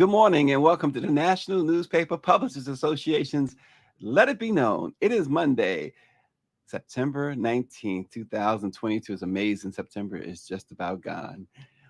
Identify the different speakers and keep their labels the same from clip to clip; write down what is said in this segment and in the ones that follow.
Speaker 1: Good morning and welcome to the National Newspaper Publishers Association's Let It Be Known. It is Monday, September 19th, 2022. It's amazing. September is just about gone.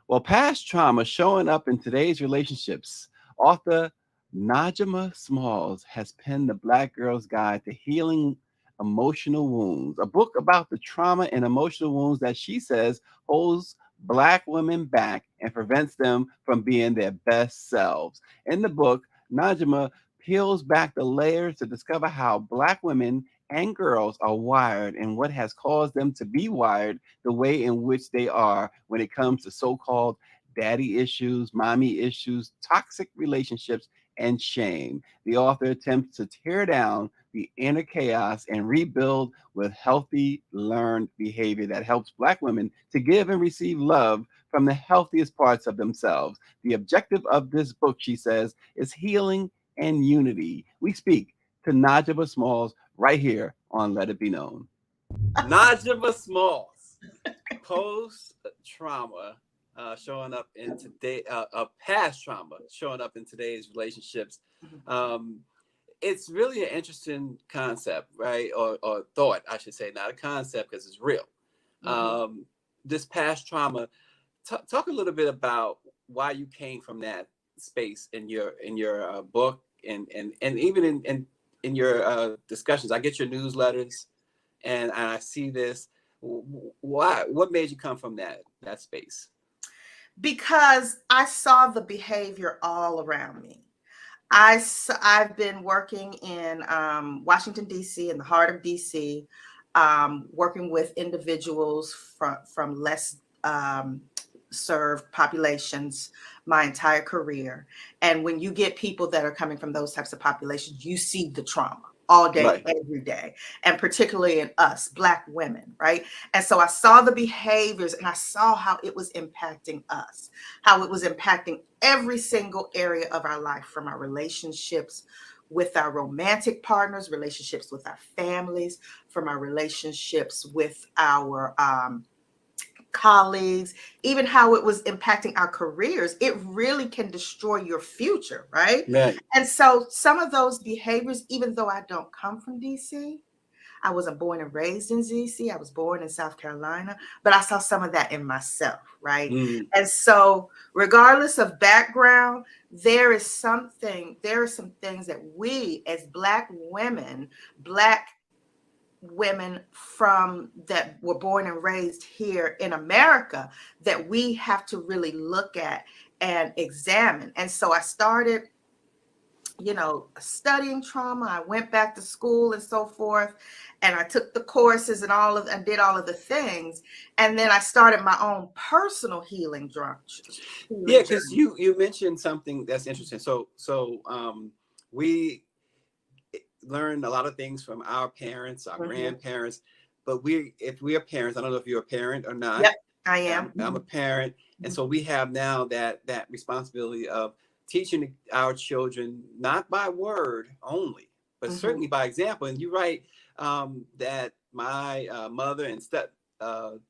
Speaker 1: Well, past trauma showing up in today's relationships. Author Nijiama Smalls has penned The Black Girl's Guide to Healing Emotional Wounds, a book about the trauma and emotional wounds that she says holds Black women back and prevents them from being their best selves. In the book, Najima peels back the layers to discover how Black women and girls are wired and what has caused them to be wired the way in which they are when it comes to so-called daddy issues, mommy issues, toxic relationships, and shame. The author attempts to tear down the inner chaos and rebuild with healthy learned behavior that helps Black women to give and receive love from the healthiest parts of themselves. The objective of this book, she says, is healing and unity. We speak to Najima Smalls right here on Let It Be Known. Nijiama Smalls, post trauma showing up in today, past trauma showing up in today's relationships. It's really an interesting concept, right? Or thought, I should say, not a concept because it's real. This past trauma. Talk a little bit about why you came from that space in your book and even in your discussions. I get your newsletters and I see this. What made you come from that space?
Speaker 2: Because I saw the behavior all around me. I've been working in Washington, D.C., in the heart of D.C., working with individuals from less served populations my entire career. And when you get people that are coming from those types of populations, you see the trauma all day, right, every day, and particularly in us, Black women, right? And so I saw the behaviors and I saw how it was impacting us, how it was impacting every single area of our life, from our relationships with our romantic partners, relationships with our families, from our relationships with our colleagues, even how it was impacting our careers. It really can destroy your future, right? And so some of those behaviors, even though I don't come from DC, I wasn't born and raised in DC, I was born in South Carolina, but I saw some of that in myself, right? And so regardless of background, there are some things that we as Black women, Black women from that were born and raised here in America, that we have to really look at and examine. And so I started, studying trauma. I went back to school and so forth, and I took the courses and did all of the things. And then I started my own personal healing journey.
Speaker 1: Yeah, because you mentioned something that's interesting. So we learn a lot of things from our parents, our grandparents, but if we are parents, I don't know if you're a parent or not.
Speaker 2: Yep, I am.
Speaker 1: I'm a parent. And so we have now that responsibility of teaching our children, not by word only, but certainly by example. And you're right, that my mother and step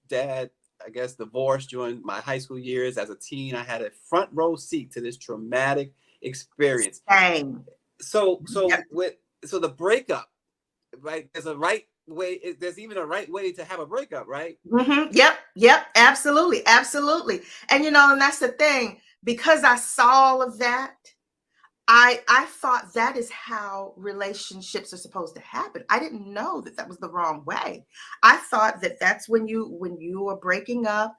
Speaker 1: dad, I guess, divorced during my high school years. As a teen, I had a front row seat to this traumatic experience.
Speaker 2: Same.
Speaker 1: So the breakup, right? There's a right way. There's even a right way to have a breakup, right?
Speaker 2: Yep. Absolutely. And and that's the thing, because I saw all of that, I thought that is how relationships are supposed to happen. I didn't know that was the wrong way. I thought that that's when you are breaking up,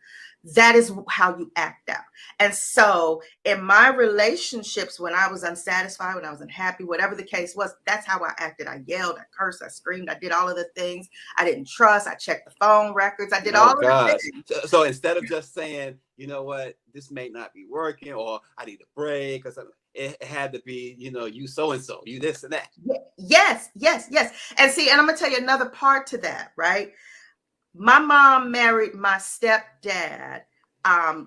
Speaker 2: that is how you act out. And so in my relationships, when I was unsatisfied, when I was unhappy, whatever the case was, that's how I acted. I yelled, I cursed, I screamed, I did all of the things. I didn't trust. I checked the phone records. I did all of the things.
Speaker 1: So instead of just saying, you know what, this may not be working, or I need a break, or something, it had to be, you so-and-so, you this and that.
Speaker 2: Yes. And see, and I'm going to tell you another part to that, right? My mom married my stepdad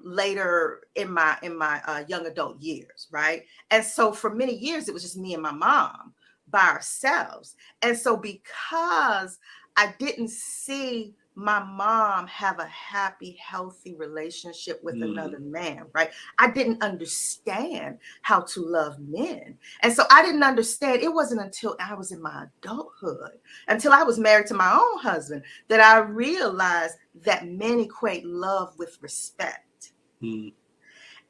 Speaker 2: later in my young adult years, right? And so for many years, it was just me and my mom by ourselves. And so because I didn't see my mom have a happy, healthy relationship with
Speaker 1: Mm.
Speaker 2: another man, right? I didn't understand how to love men. And so I didn't understand. It wasn't until I was in my adulthood, until I was married to my own husband, that I realized that men equate love with respect.
Speaker 1: Mm.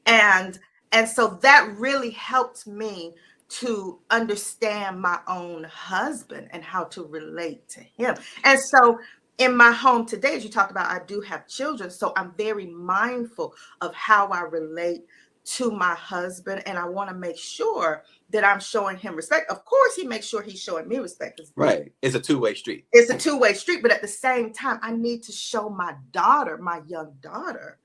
Speaker 2: And and so that really helped me to understand my own husband and how to relate to him. And so in my home today, as you talked about, I do have children, so I'm very mindful of how I relate to my husband, and I want to make sure that I'm showing him respect. Of course, he makes sure he's showing me respect, 'cause
Speaker 1: Right. It's a two-way street.
Speaker 2: it's a two-way street, but at the same time, I need to show my daughter, my young daughter,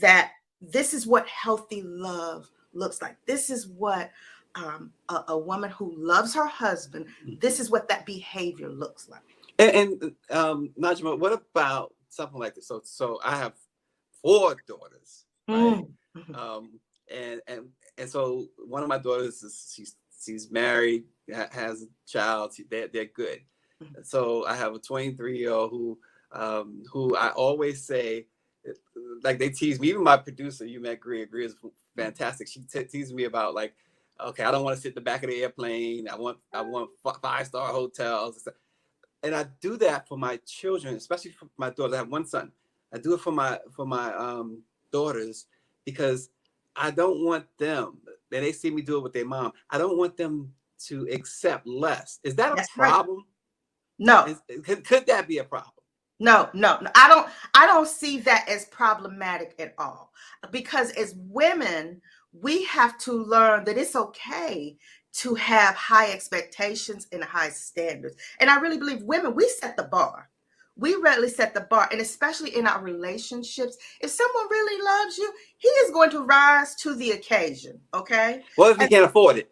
Speaker 2: that this is what healthy love looks like. This is what a woman who loves her husband, this is what that behavior looks like.
Speaker 1: And Najma, what about something like this? So I have four daughters, right?
Speaker 2: Mm. Mhm.
Speaker 1: Um, and so one of my daughters is she's married, has a child. They're good.
Speaker 2: Mhm.
Speaker 1: So I have a 23-year-old who I always say, like they tease me. Even my producer, you met Greer. Greer is fantastic. She teases me about like, okay, I don't want to sit in the back of the airplane. I want 5-star hotels. And I do that for my children, especially for my daughters. I have one son. I do it for my daughters because I don't want them, that they see me do it with their mom. I don't want them to accept less. Is that a
Speaker 2: That's right.
Speaker 1: problem?
Speaker 2: No,
Speaker 1: Could that be a problem?
Speaker 2: no, no, no. I don't see that as problematic at all. Because as women, we have to learn that it's okay to have high expectations and high standards. And I really believe women, we set the bar. We rarely set the bar. And especially in our relationships, if someone really loves you, he is going to rise to the occasion. Okay.
Speaker 1: Well, if you can't afford it.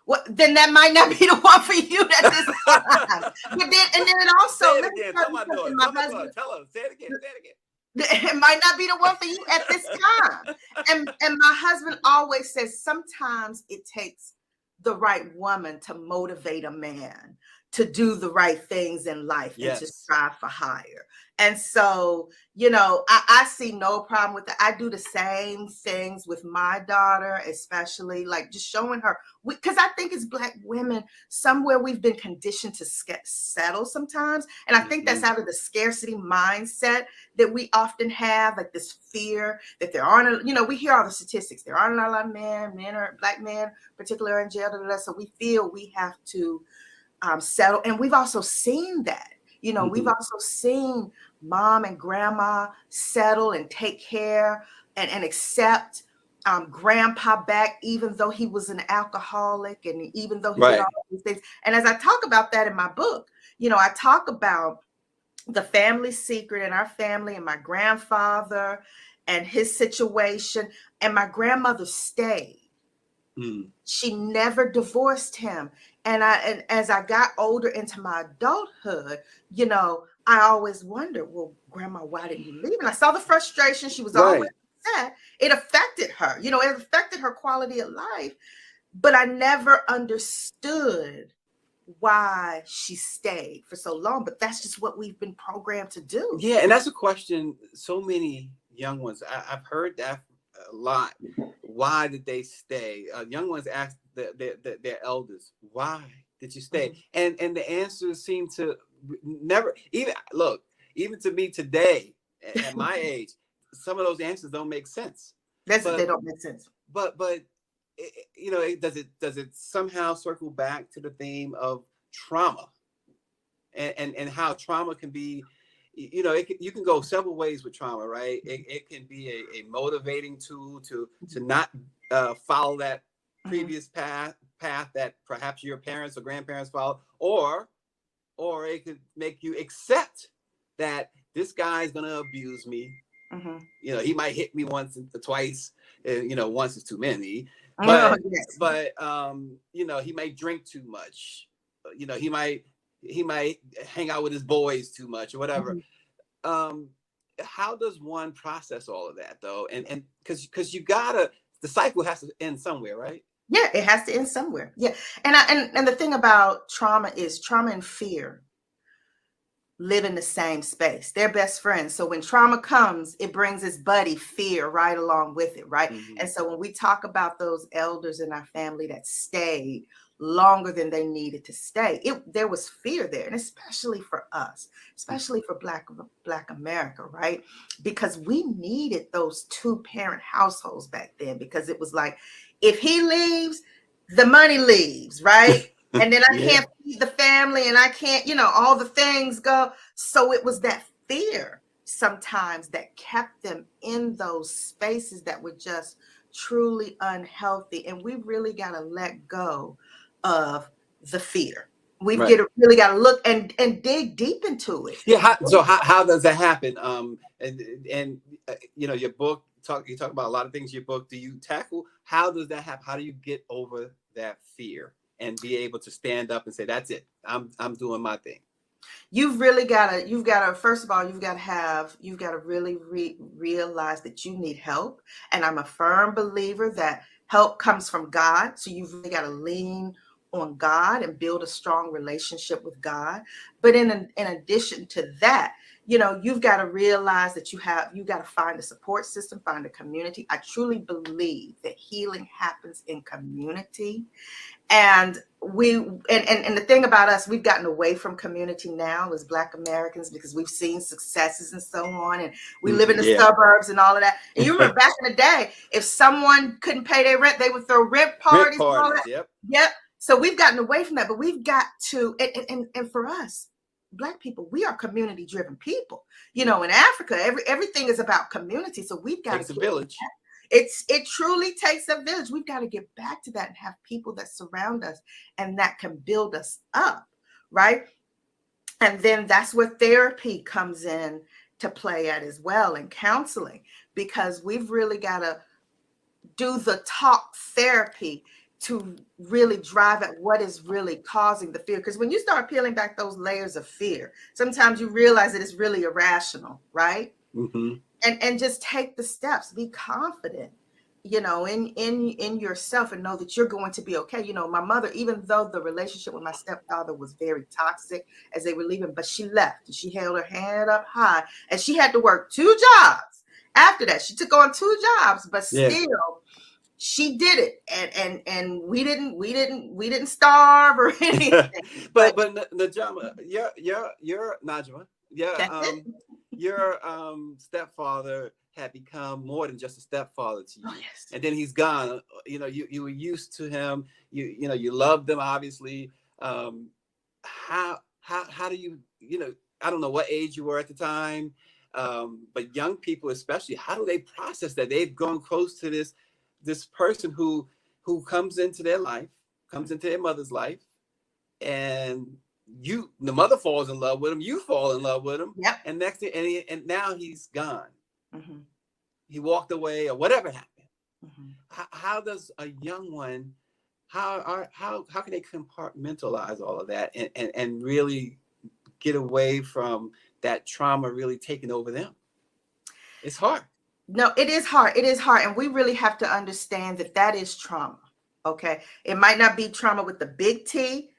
Speaker 2: Well, then that might not be the one for you at this time. But then, and then it also,
Speaker 1: Say it
Speaker 2: let me
Speaker 1: again.
Speaker 2: tell
Speaker 1: Tell
Speaker 2: you
Speaker 1: my
Speaker 2: something,
Speaker 1: daughter.
Speaker 2: my
Speaker 1: Tell my daughter.
Speaker 2: husband,
Speaker 1: Tell her. Say it again. Say it again.
Speaker 2: it might not be the one for you at this time. And my husband always says sometimes it takes the right woman to motivate a man to do the right things in life and to
Speaker 1: Yes.
Speaker 2: strive for higher. And so, I see no problem with that. I do the same things with my daughter, especially like just showing her, because I think as Black women, somewhere we've been conditioned to settle sometimes. And I think that's out of the scarcity mindset that we often have, like this fear that there aren't, we hear all the statistics. There aren't a lot of Black men, particularly, are in jail. So we feel we have to settle. And we've also seen that, we've also seen mom and grandma settle and take care and accept grandpa back, even though he was an alcoholic and even though he did all
Speaker 1: Right.
Speaker 2: these things. And as I talk about that in my book, I talk about the family secret in our family and my grandfather and his situation. And my grandmother stayed.
Speaker 1: Mm.
Speaker 2: She never divorced him. And as I got older into my adulthood, I always wondered, well, grandma, why didn't you leave? And I saw the frustration. She was always
Speaker 1: Right.
Speaker 2: upset. It affected her, it affected her quality of life. But I never understood why she stayed for so long. But that's just what we've been programmed to do.
Speaker 1: Yeah, and that's a question so many young ones. I've heard that a lot. Why did they stay? Young ones ask their elders, "Why did you stay?"
Speaker 2: Mhm.
Speaker 1: And the answers seem to never even look. Even to me today, at my age, some of those answers don't make sense.
Speaker 2: They
Speaker 1: But
Speaker 2: don't make sense.
Speaker 1: but does it somehow circle back to the theme of trauma and how trauma can be, you can go several ways with trauma, right? It can be a motivating tool to not follow that
Speaker 2: Mhm.
Speaker 1: previous path that perhaps your parents or grandparents followed, or it could make you accept that this guy's gonna abuse me.
Speaker 2: Mhm.
Speaker 1: He might hit me once or twice, and once is too many.
Speaker 2: Oh,
Speaker 1: but
Speaker 2: yes.
Speaker 1: but he might drink too much. He might hang out with his boys too much or whatever.
Speaker 2: Mhm.
Speaker 1: um how does one process all of that though? And because you gotta, the cycle has to end somewhere, right?
Speaker 2: Yeah, it has to end somewhere. Yeah. And the thing about trauma is trauma and fear live in the same space. They're best friends. So when trauma comes, it brings its buddy fear right along with it, right?
Speaker 1: Hmm.
Speaker 2: And so when we talk about those elders in our family that stayed longer than they needed to stay, there was fear there, and especially for us, especially for Black America, right? Because we needed those two-parent households back then, because it was like, if he leaves, the money leaves, right? And then I
Speaker 1: Yeah.
Speaker 2: can't feed the family, and I can't, all the things go. So it was that fear sometimes that kept them in those spaces that were just truly unhealthy. And we really got to let go of the fear.
Speaker 1: Right.
Speaker 2: Really got to look and dig deep into it.
Speaker 1: Yeah. So how does that happen? And your book you talk about a lot of things in your book. Do you tackle how does that happen? How do you get over that fear and be able to stand up and say, that's it, I'm doing my thing?
Speaker 2: You've got to first of all, you've got to really realize that you need help. And I'm a firm believer that help comes from God. So you've really got to lean on God and build a strong relationship with God. But in addition to that, you've got to realize that you got to find a support system, find a community. I truly believe that healing happens in community. And the thing about us, we've gotten away from community now as Black Americans, because we've seen successes and so on, and we live in the
Speaker 1: Yeah.
Speaker 2: suburbs and all of that. And you remember back in the day, if someone couldn't pay their rent, they would throw rent
Speaker 1: Rip
Speaker 2: parties and all
Speaker 1: parties.
Speaker 2: that.
Speaker 1: Yep.
Speaker 2: Yep. So we've gotten away from that, but we've got to, and for us, Black people, we are community driven people. In Africa, everything is about community. So we've got to
Speaker 1: Takes a
Speaker 2: get
Speaker 1: village.
Speaker 2: it truly takes a village. We've got to get back to that and have people that surround us and that can build us up, right? And then that's where therapy comes in to play at as well, and counseling, because we've really got to do the talk therapy to really drive at what is really causing the fear. Because when you start peeling back those layers of fear, sometimes you realize that it's really irrational, right?
Speaker 1: Mm-hmm.
Speaker 2: And just take the steps. Be confident, in yourself, and know that you're going to be okay. My mother, even though the relationship with my stepfather was very toxic as they were leaving, but she left and she held her head up high, and she had to work two jobs after that. She took on two jobs, but
Speaker 1: Yeah.
Speaker 2: still she did it. And we didn't starve or anything. But
Speaker 1: but Najama, your Najma, yeah,
Speaker 2: that's it.
Speaker 1: your stepfather had become more than just a stepfather to
Speaker 2: Oh
Speaker 1: you,
Speaker 2: yes.
Speaker 1: and then he's gone. You were used to him. You loved him, obviously. How do I don't know what age you were at the time, but young people especially, how do they process that they've gone close to this person who comes into their life, comes into their mother's life, and the mother falls in love with him, you fall in love with him,
Speaker 2: Yep.
Speaker 1: and next thing, and now he's gone.
Speaker 2: Mm-hmm.
Speaker 1: He walked away or whatever happened.
Speaker 2: Mm-hmm.
Speaker 1: How does a young one, how can they compartmentalize all of that and really get away from that trauma really taking over them? It's hard.
Speaker 2: No, it is hard. It is hard. And we really have to understand that is trauma. Okay. It might not be trauma with the big T.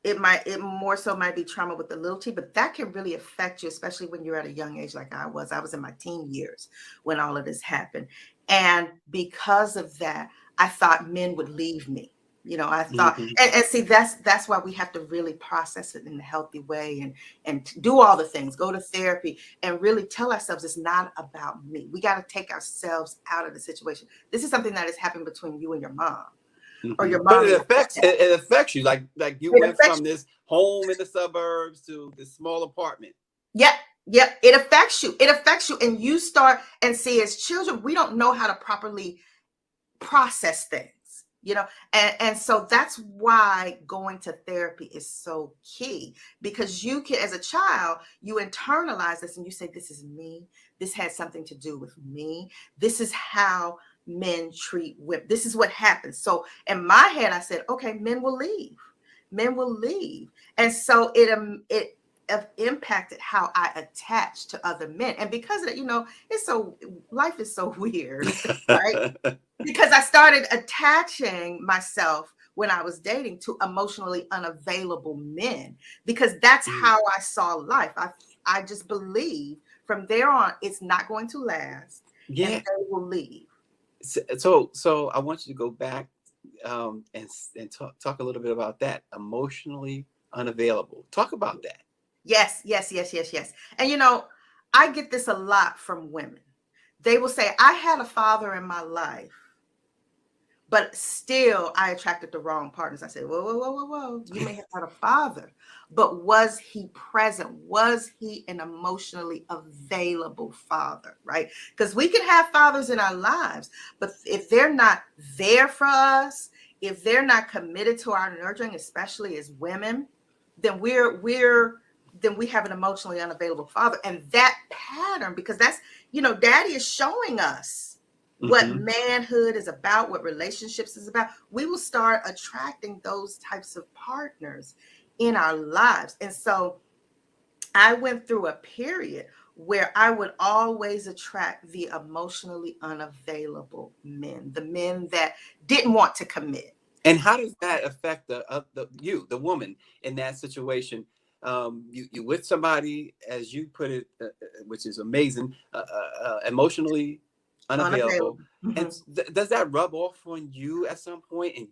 Speaker 2: It more so might be trauma with the little T, but that can really affect you, especially when you're at a young age like I was. I was in my teen years when all of this happened. And because of that, I thought men would leave me. I thought,
Speaker 1: Mm-hmm.
Speaker 2: and see, that's why we have to really process it in a healthy way, and do all the things, go to therapy, and really tell ourselves it's not about me. We got to take ourselves out of the situation. This is something that has happened between you and your mom, or
Speaker 1: Mm-hmm.
Speaker 2: your
Speaker 1: But
Speaker 2: mom and your dad.
Speaker 1: it affects you, like you
Speaker 2: It
Speaker 1: went
Speaker 2: affects.
Speaker 1: from this home in the suburbs to this small apartment.
Speaker 2: Yep, yep. It affects you. It affects you. And you start and see, as children, we don't know how to properly process things. And so that's why going to therapy is so key, because you can, as a child, you internalize this and you say, this is me. This has something to do with me. This is how men treat women. This is what happens. So in my head, I said, okay, men will leave. Men will leave. And so it impacted how I attach to other men. And because of that, life is so weird, right? Because I started attaching myself when I was dating to emotionally unavailable men, because that's
Speaker 1: Mm.
Speaker 2: how I saw life. I just believe from there on it's not going to last and
Speaker 1: Yeah.
Speaker 2: they will leave.
Speaker 1: So I want you to go back and talk a little bit about that. Emotionally unavailable. Talk about that.
Speaker 2: Yes, yes, yes, yes, yes. And I get this a lot from women. They will say, I had a father in my life, but still I attracted the wrong partners. I said, whoa, whoa, whoa, whoa, whoa. You may have had a father, but was he present? Was he an emotionally available father? Right? Because we can have fathers in our lives, but if they're not there for us, if they're not committed to our nurturing, especially as women, then we have an emotionally unavailable father. And that pattern, because that's, daddy is showing us what
Speaker 1: Hmm.
Speaker 2: manhood is about, what relationships is about. We will start attracting those types of partners in our lives. And so I went through a period where I would always attract the emotionally unavailable men, the men that didn't want to commit.
Speaker 1: And how does that affect the woman in that situation? You with somebody, as you put it, which is amazing, emotionally unavailable,
Speaker 2: Unavailable.
Speaker 1: and
Speaker 2: Mhm.
Speaker 1: does that rub off on you at some point? And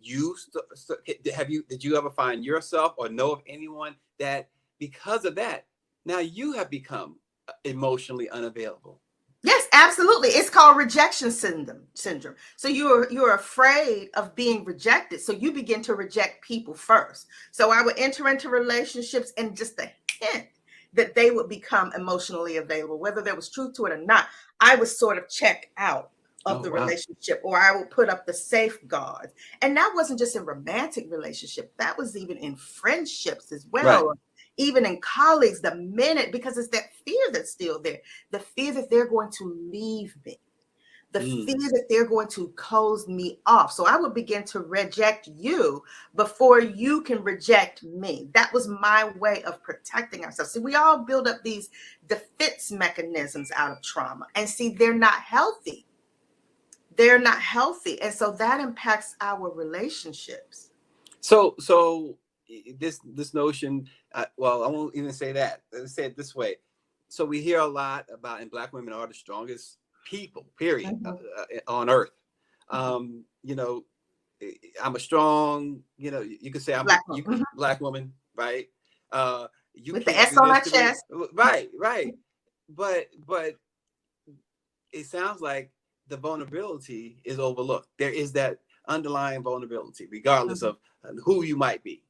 Speaker 1: did you ever find yourself or know of anyone that because of that now you have become emotionally unavailable?
Speaker 2: Yes, absolutely. It's called rejection syndrome. So you're afraid of being rejected. So you begin to reject people first. So I would enter into relationships and just the hint that they would become emotionally available, whether there was truth to it or not, I would sort of check out of
Speaker 1: Oh
Speaker 2: the
Speaker 1: wow.
Speaker 2: relationship, or I would put up the safeguards. And that wasn't just in romantic relationship, that was even in friendships as
Speaker 1: Right.
Speaker 2: well, even in colleagues, the minute, because it's that fear that's still there, the fear that they're going to leave me, the fear
Speaker 1: Mm.
Speaker 2: that they're going to close me off. So I would begin to reject you before you can reject me. That was my way of protecting ourselves. See, we all build up these defense mechanisms out of trauma, and see, they're not healthy. They're not healthy. And so that impacts our relationships.
Speaker 1: So this notion, well, I won't even say that. Let's say it this way. So we hear a lot about, and Black women are the strongest people, period,
Speaker 2: Mhm.
Speaker 1: on earth. You know, I'm a strong, you could say
Speaker 2: Black woman. Mhm.
Speaker 1: Black woman, right? You
Speaker 2: With the
Speaker 1: can't
Speaker 2: S
Speaker 1: do
Speaker 2: on
Speaker 1: this
Speaker 2: my
Speaker 1: to me,
Speaker 2: chest.
Speaker 1: right, right. But it sounds like the vulnerability is overlooked. There is that underlying vulnerability, regardless
Speaker 2: Mhm.
Speaker 1: of who you might be.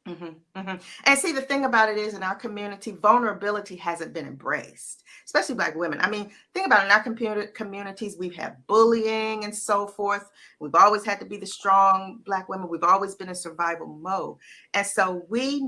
Speaker 2: And see, the thing about it is, in our community, vulnerability hasn't been embraced, especially Black women. I mean, think about it, in our communities, we've had bullying and so forth. We've always had to be the strong Black women. We've always been in survival mode. And so we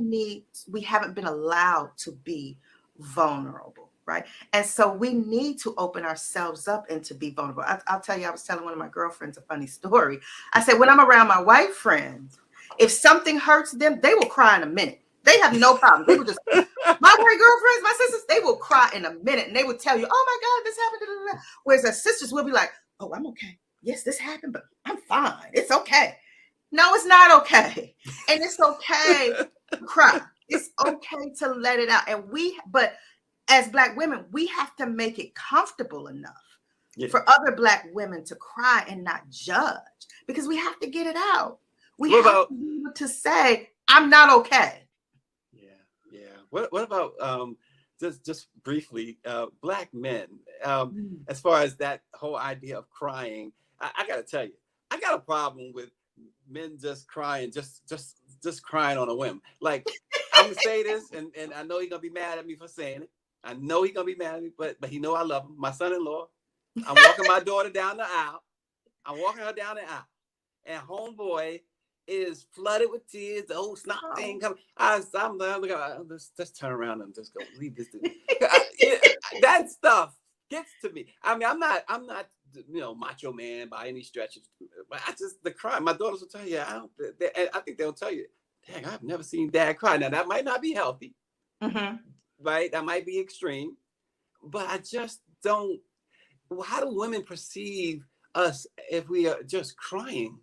Speaker 2: haven't been allowed to be vulnerable, right? And so we need to open ourselves up and to be vulnerable. I'll tell you, I was telling one of my girlfriends a funny story. I said, when I'm around my white friends, if something hurts them, they will cry in a minute. They have no problem. They will just, my white girlfriends, my sisters, they will cry in a minute and they will tell you, oh my God, this happened. Da, da, da. Whereas our sisters will be like, oh, I'm okay. Yes, this happened, but I'm fine. It's okay. No, it's not okay. And it's okay to cry. It's okay to let it out. But as Black women, we have to make it comfortable enough
Speaker 1: Yeah.
Speaker 2: for other Black women to cry and not judge, because we have to get it out. We
Speaker 1: What
Speaker 2: have
Speaker 1: about?
Speaker 2: to be able to say, I'm not okay.
Speaker 1: Yeah, yeah. What about just briefly, Black men?
Speaker 2: Mm.
Speaker 1: As far as that whole idea of crying, I got to tell you, I got a problem with men just crying, just crying on a whim. Like, I'm gonna say this, and I know he's gonna be mad at me for saying it. I know he's gonna be mad at me, but he know I love him. My son-in-law. I'm walking my daughter down the aisle. I'm walking her down the aisle, and homeboy is flooded with tears. The old snot thing
Speaker 2: Oh.
Speaker 1: coming. I'm like, let's turn around and just go leave this. Yeah, that stuff gets to me. I mean, I'm not, macho man by any stretch, but I just the cry. My daughters will tell you. I think they'll tell you. Dang, I've never seen dad cry. Now that might not be healthy,
Speaker 2: Mm-hmm.
Speaker 1: right? That might be extreme, but I just don't. How do women perceive us if we are just crying?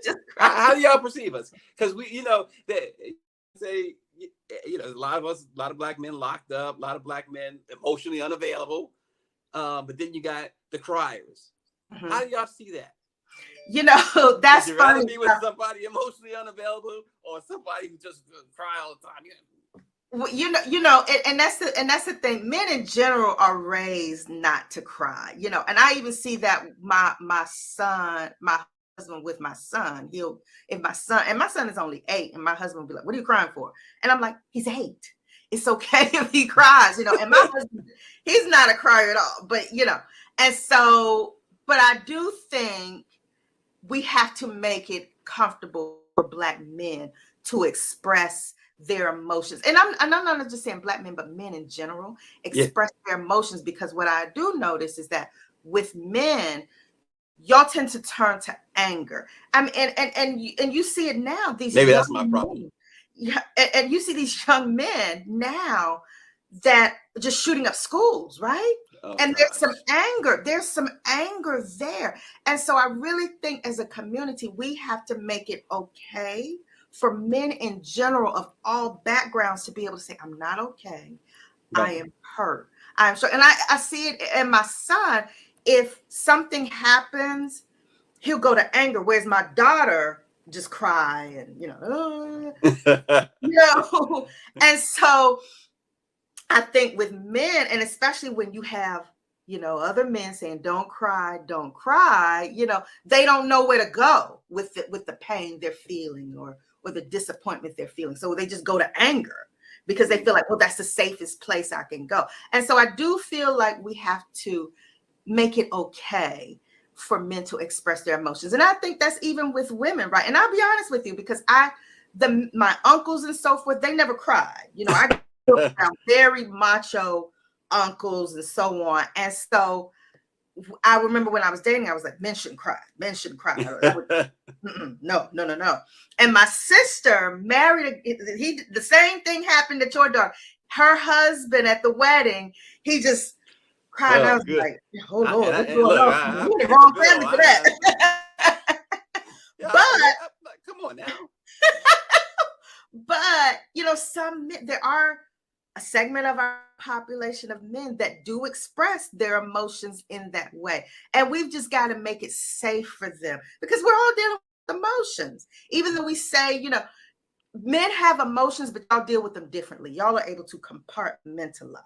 Speaker 2: Just
Speaker 1: How do y'all perceive us? Because we, they say, there's a lot of us, a lot of black men locked up, a lot of black men emotionally unavailable. But then you got the criers. How do y'all see that?
Speaker 2: That's
Speaker 1: Would you rather
Speaker 2: funny.
Speaker 1: be with somebody emotionally unavailable or somebody who just cry all the time?
Speaker 2: Well, and that's the thing. Men in general are raised not to cry, and I even see that my son, my husband with my son, if my son is only 8, and my husband will be like, "What are you crying for?" And I'm like, "He's 8. It's okay if he cries," and my husband, he's not a crier at all, but and so, but I do think we have to make it comfortable for black men to express their emotions. And I'm not just saying black men, but men in general express their emotions, because what I do notice is that with men, y'all tend to turn to anger. I mean, and you see it now. These
Speaker 1: Maybe
Speaker 2: young
Speaker 1: that's my problem.
Speaker 2: men, yeah, and you see these young men now that just shooting up schools, right?
Speaker 1: Oh,
Speaker 2: And
Speaker 1: gosh.
Speaker 2: there's some anger there. And so I really think as a community, we have to make it okay for men in general of all backgrounds to be able to say, "I'm not okay.
Speaker 1: Right.
Speaker 2: I am hurt. I'm sure." And I see it in my son. If something happens, he'll go to anger. Whereas my daughter just cry and, and so I think with men, and especially when you have, other men saying, "Don't cry, don't cry," they don't know where to go with the pain they're feeling, or the disappointment they're feeling. So they just go to anger because they feel like, well, that's the safest place I can go. And so I do feel like we have to make it okay for men to express their emotions. And I think that's even with women, right? And I'll be honest with you, because my uncles and so forth, they never cried. I around very macho uncles and so on. And so I remember when I was dating, I was like, "Men shouldn't cry. Men shouldn't cry." No. And my sister married the same thing happened to your daughter. Her husband at the wedding, he just cried. And I was like, "Oh Lord, what's going on? We're the wrong family for that." But
Speaker 1: come on now.
Speaker 2: But some men, there are a segment of our population of men that do express their emotions in that way. And we've just got to make it safe for them, because we're all dealing with emotions. Even though we say, men have emotions, but y'all deal with them differently. Y'all are able to compartmentalize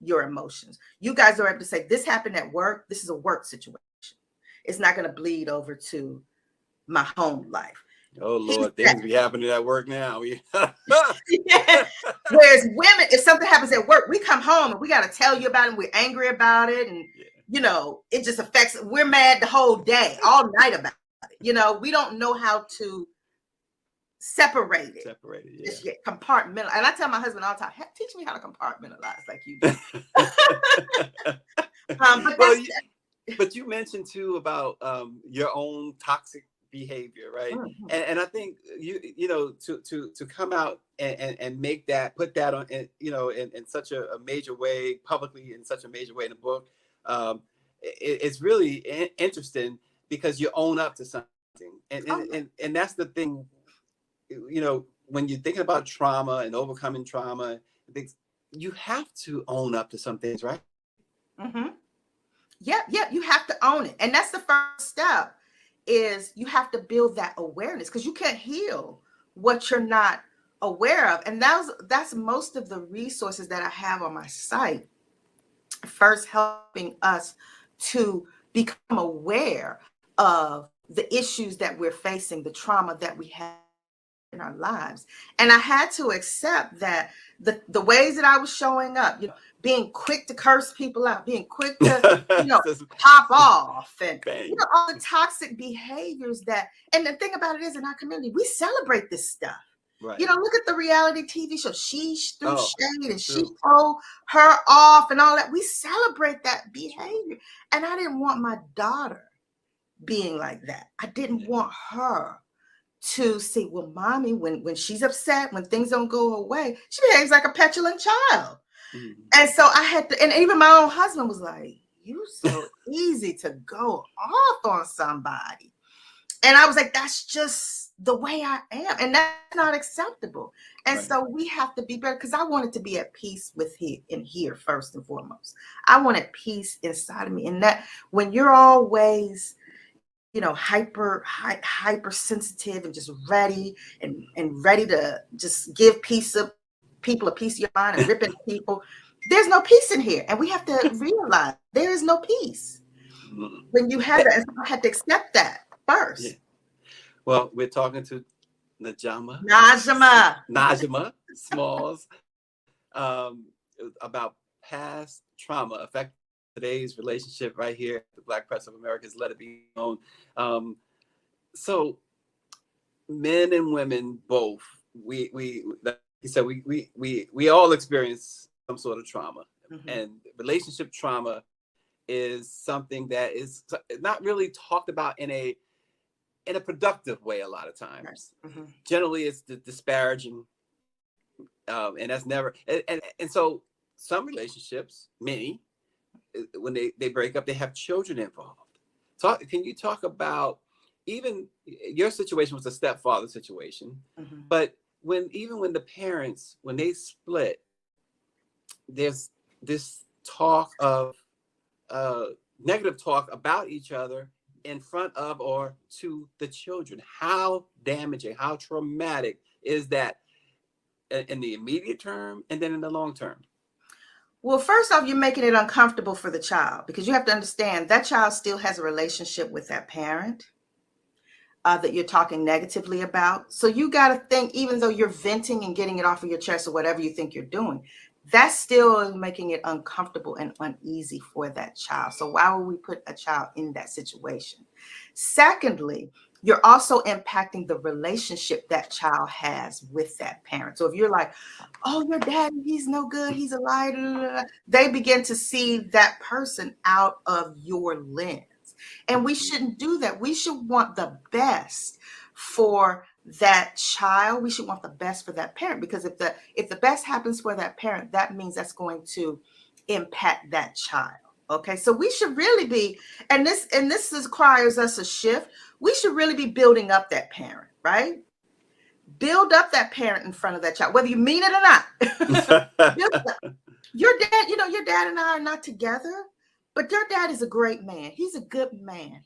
Speaker 2: your emotions. You guys are able to say, "This happened at work. This is a work situation. It's not going to bleed over to my home life."
Speaker 1: Oh Lord, things be happening at work now.
Speaker 2: Yeah. Whereas women, if something happens at work, we come home and we got to tell you about it. And we're angry about it, and it just affects. We're mad the whole day, all night about it. We don't know how to separate it. Yeah. Compartmentalize. And I tell my husband all the time, "Teach me how to compartmentalize like you do."
Speaker 1: But you mentioned too about your own toxic behavior, right? Mm-hmm. And I think to come out and make that, put that on, in such a major way publicly, in such a major way in the book, it's really interesting because you own up to something, and that's the thing. When you're thinking about trauma and overcoming trauma, you have to own up to some things, right?
Speaker 2: Mm-hmm. Yeah, you have to own it, and that's the first step. Is you have to build that awareness, because you can't heal what you're not aware of. And that's most of the resources that I have on my site. First, helping us to become aware of the issues that we're facing, the trauma that we have in our lives. And I had to accept that the ways that I was showing up, being quick to curse people out, being quick to pop off, and all the toxic behaviors and the thing about it is, in our community, we celebrate this stuff. Right. Look at the reality TV show. She threw shade and she told her off and all that. We celebrate that behavior. And I didn't want my daughter being like that. I didn't want her to see, well, mommy, when she's upset, when things don't go away, she behaves like a petulant child. Mm-hmm. And so I had to, and even my own husband was like, "You so easy to go off on somebody." And I was like, that's just the way I am. And that's not acceptable. And
Speaker 1: Right.
Speaker 2: so we have to be better, because I wanted to be at peace with here first and foremost. I wanted peace inside of me. And that when you're always, hypersensitive and just ready and ready to just give people a piece of your mind and rip into people, there's no peace in here. And we have to realize there is no peace
Speaker 1: Mm.
Speaker 2: when you have that. And so I had to accept that
Speaker 1: Yeah.
Speaker 2: first.
Speaker 1: Well, we're talking to Nijiama
Speaker 2: Najma.
Speaker 1: Najima Smalls, about past trauma affecting today's relationship right here at the Black Press of America's Let It Be Known. Um, so men and women both, we like you said, we all experience some sort of trauma.
Speaker 2: Mm-hmm.
Speaker 1: And relationship trauma is something that is not really talked about in a productive way a lot of times.
Speaker 2: Mm-hmm.
Speaker 1: Generally, it's disparaging, and that's never. And so some relationships, many, when they break up, they have children involved. Can you talk about, even your situation was a stepfather situation,
Speaker 2: Mm-hmm.
Speaker 1: but even when the parents, when they split, there's this talk of uh, negative talk about each other in front of or to the children. How damaging, how traumatic is that in the immediate term and then in the long term?
Speaker 2: Well, first off, you're making it uncomfortable for the child, because you have to understand that child still has a relationship with that parent that you're talking negatively about. So you got to think, even though you're venting and getting it off of your chest or whatever you think you're doing, that's still making it uncomfortable and uneasy for that child. So why would we put a child in that situation? Secondly, you're also impacting the relationship that child has with that parent. So if you're like, oh, your daddy, he's no good, he's a liar, they begin to see that person out of your lens. And we shouldn't do that. We should want the best for that child. We should want the best for that parent, because if the best happens for that parent, that means that's going to impact that child. Okay, so we should really be, and this requires us a shift. We should really be building up that parent, right? Build up that parent in front of that child, whether you mean it or not. Build up. Your dad, your dad and I are not together, but your dad is a great man. He's a good man.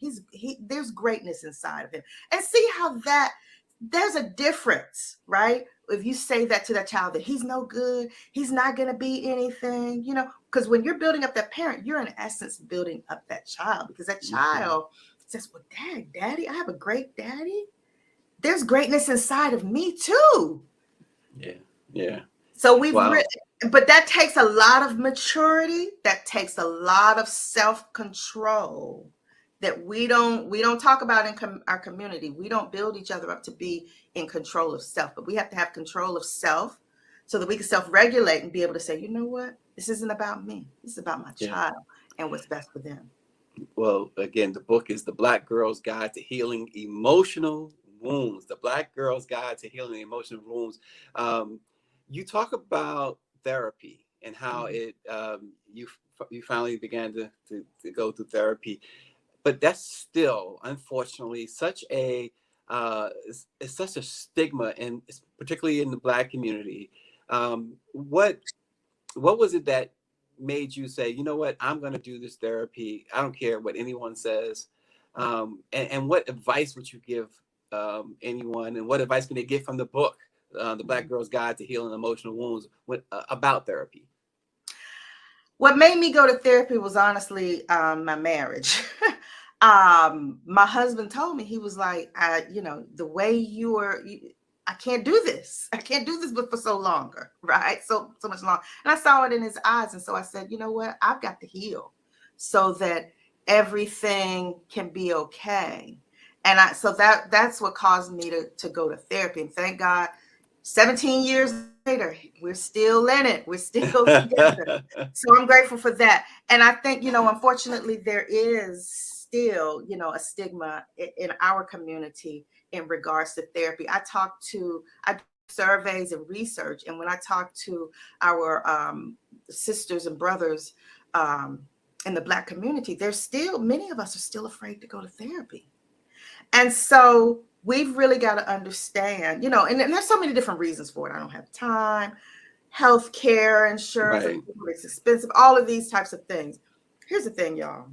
Speaker 2: There's greatness inside of him. And see how there's a difference, right? If you say that to that child, that he's no good, he's not going to be anything, because when you're building up that parent, you're in essence building up that child, because that child says, well, daddy, I have a great daddy. There's greatness inside of me too.
Speaker 1: Yeah. Yeah.
Speaker 2: So
Speaker 1: Wow.
Speaker 2: but that takes a lot of maturity. That takes a lot of self-control that we don't talk about in our community. We don't build each other up to be in control of self, but we have to have control of self so that we can self-regulate and be able to say, you know what? This isn't about me. This is about my
Speaker 1: Yeah.
Speaker 2: child and what's best for them.
Speaker 1: Well, again, the book is The Black Girl's Guide to Healing Emotional Wounds. The Black Girl's Guide to Healing Emotional Wounds. Um, you talk about therapy and how
Speaker 2: Mhm.
Speaker 1: you finally began to go through therapy, but that's still, unfortunately, such a it's such a stigma, and particularly in the Black community. What was it that made you say, you know what, I'm going to do this therapy? I don't care what anyone says. And what advice would you give anyone? And what advice can they get from the book, The Black Girl's Guide to Healing Emotional Wounds, about therapy?
Speaker 2: What made me go to therapy was honestly my marriage. My husband told me, he was like, the way I can't do this. I can't do this but for so longer, right? So much longer. And I saw it in his eyes. And so I said, you know what? I've got to heal so that everything can be okay. And so that's what caused me to go to therapy. And thank God, 17 years later, we're still in it. We're still together. So I'm grateful for that. And I think, unfortunately, there is still, a stigma in our community in regards to therapy. I do surveys and research. And when I talk to our sisters and brothers in the Black community, many of us are still afraid to go to therapy. And so we've really got to understand, and there's so many different reasons for it. I don't have time, health care, insurance,
Speaker 1: Right.
Speaker 2: it's expensive, all of these types of things. Here's the thing, y'all.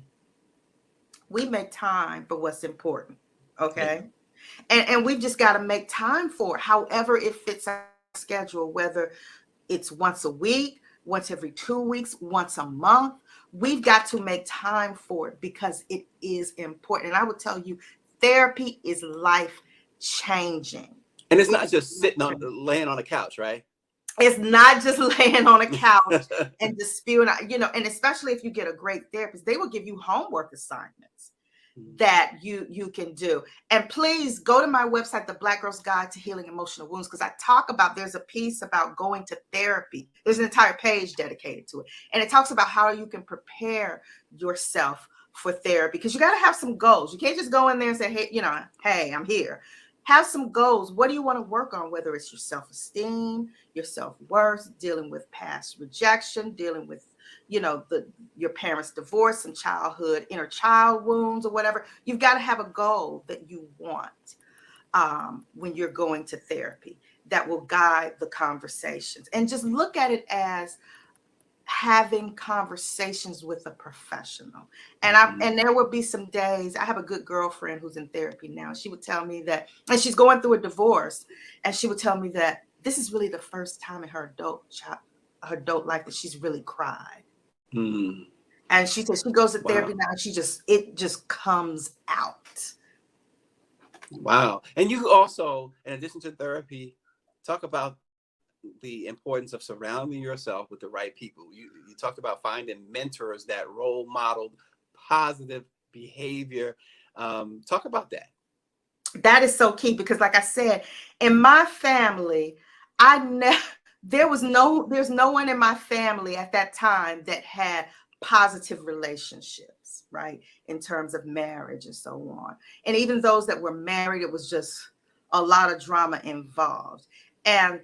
Speaker 2: We make time for what's important.
Speaker 1: Yeah.
Speaker 2: Okay. And we've just got to make time for it, however it fits our schedule, whether it's once a week, once every 2 weeks, once a month. We've got to make time for it because it is important. And I would tell you, therapy is life changing.
Speaker 1: And it's
Speaker 2: It
Speaker 1: not
Speaker 2: is
Speaker 1: just
Speaker 2: life
Speaker 1: sitting on
Speaker 2: changing.
Speaker 1: laying on a couch, right?
Speaker 2: It's not just laying on a couch and just spewing out, and especially if you get a great therapist, they will give you homework assignments that you can do. And please go to my website, The Black Girl's Guide to Healing Emotional Wounds, because I talk about, there's a piece about going to therapy. There's an entire page dedicated to it. And it talks about how you can prepare yourself for therapy, because you got to have some goals. You can't just go in there and say, hey, I'm here. Have some goals. What do you want to work on? Whether it's your self-esteem, your self-worth, dealing with past rejection, dealing with, your parents' divorce and childhood, inner child wounds or whatever. You've got to have a goal that you want when you're going to therapy that will guide the conversations. And just look at it as having conversations with a professional. And there would be some days, I have a good girlfriend who's in therapy now. She would tell me that, and she's going through a divorce, and she would tell me that this is really the first time in her adult life that she's really cried.
Speaker 1: Mm.
Speaker 2: And she said she goes to therapy
Speaker 1: Wow.
Speaker 2: now, and it just comes out.
Speaker 1: Wow. And you also, in addition to therapy, talk about the importance of surrounding yourself with the right people. You talked about finding mentors that role modeled positive behavior. Talk about that.
Speaker 2: That is so key, because like I said, in my family, I never there's no one in my family at that time that had positive relationships, right? In terms of marriage and so on. And even those that were married, it was just a lot of drama involved. And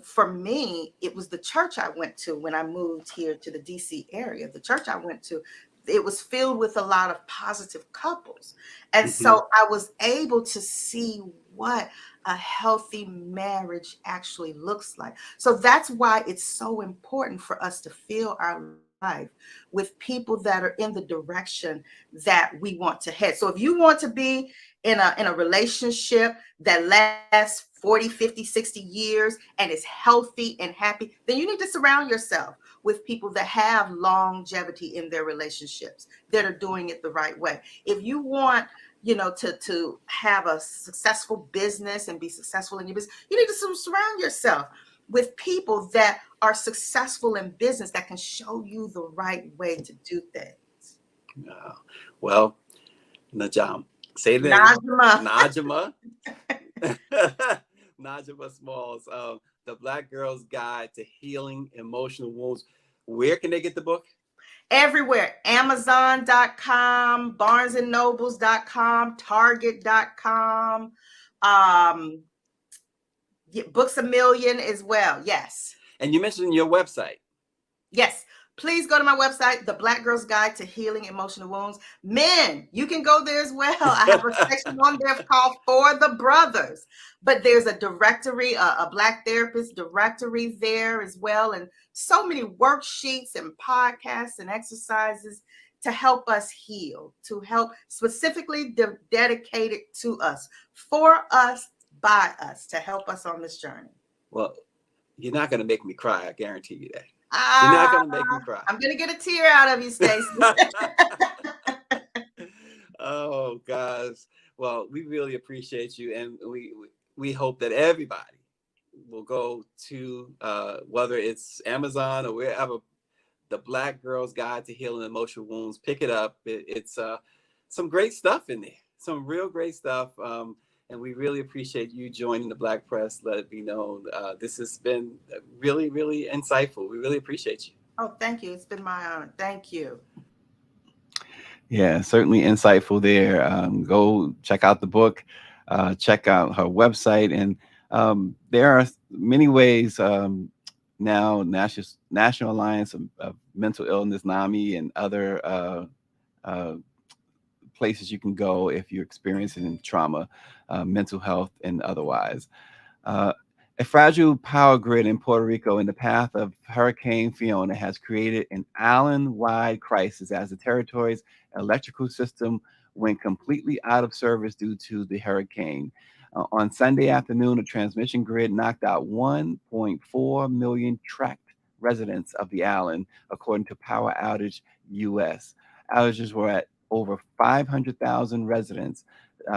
Speaker 2: for me, it was the church I went to when I moved here to the DC area. The church I went to, it was filled with a lot of positive couples. And
Speaker 1: Mm-hmm.
Speaker 2: so I was able to see what a healthy marriage actually looks like. So that's why it's so important for us to fill our life with people that are in the direction that we want to head. So if you want to be in a relationship that lasts 40, 50, 60 years and is healthy and happy, then you need to surround yourself with people that have longevity in their relationships, that are doing it the right way. If you want, to have a successful business and be successful in your business, you need to surround yourself with people that are successful in business, that can show you the right way to do things.
Speaker 1: Well, Najam, say it in
Speaker 2: Najma.
Speaker 1: Najama. Nijiama Smalls, The Black Girl's Guide to Healing Emotional Wounds. Where can they get the book?
Speaker 2: Everywhere. Amazon.com, barnesandnobles.com, target.com, Books a Million as well. Yes.
Speaker 1: And you mentioned your website.
Speaker 2: Yes. Please go to my website, The Black Girl's Guide to Healing Emotional Wounds. Men, you can go there as well. I have a section on there called For the Brothers. But there's a directory, a Black therapist directory there as well. And so many worksheets and podcasts and exercises to help us heal, to help specifically dedicated to us, for us, by us, to help us on this journey.
Speaker 1: Well, you're not going to make me cry. I guarantee you that. You're not going to make me cry.
Speaker 2: I'm going to get a tear out of you, Stacey.
Speaker 1: Oh, guys. Well, we really appreciate you. And we hope that everybody will go to, whether it's Amazon or wherever, The Black Girl's Guide to Healing Emotional Wounds. Pick it up. It's some great stuff in there. Some real great stuff. And we really appreciate you joining the Black Press. Let it be known. This has been really, really insightful. We really appreciate you.
Speaker 2: Oh, thank you. It's been my honor. Thank you.
Speaker 1: Yeah, certainly insightful there. Go check out the book, check out her website. And there are many ways now, National Alliance of Mental Illness, NAMI, and other places you can go if you're experiencing trauma, mental health, and otherwise. Uh, a fragile power grid in Puerto Rico in the path of Hurricane Fiona has created an island wide crisis as the territory's electrical system went completely out of service due to the hurricane. On Sunday afternoon, a transmission grid knocked out 1.4 million tracked residents of the island, according to Power Outage US. Outages were at over 500,000 residents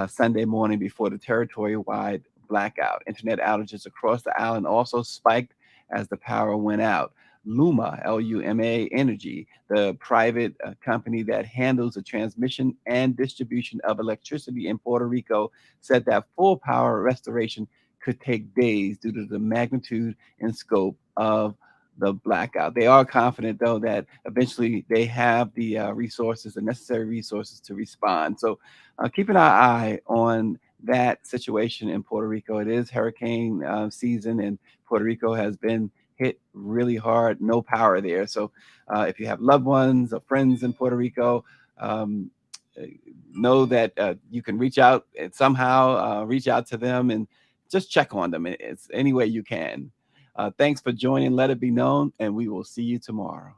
Speaker 1: Sunday morning before the territory wide blackout. Internet outages across the island also spiked as the power went out. Luma, Luma Energy, the private company that handles the transmission and distribution of electricity in Puerto Rico, said that full power restoration could take days due to the magnitude and scope of the blackout. They are confident, though, that eventually they have the resources, the necessary resources to respond. So, keeping our eye on that situation in Puerto Rico. It is hurricane season, and Puerto Rico has been hit really hard. No power there. So, if you have loved ones or friends in Puerto Rico, um, uh, know that you can reach out and somehow reach out to them and just check on them. It's any way you can. Thanks for joining. Let it be known, and we will see you tomorrow.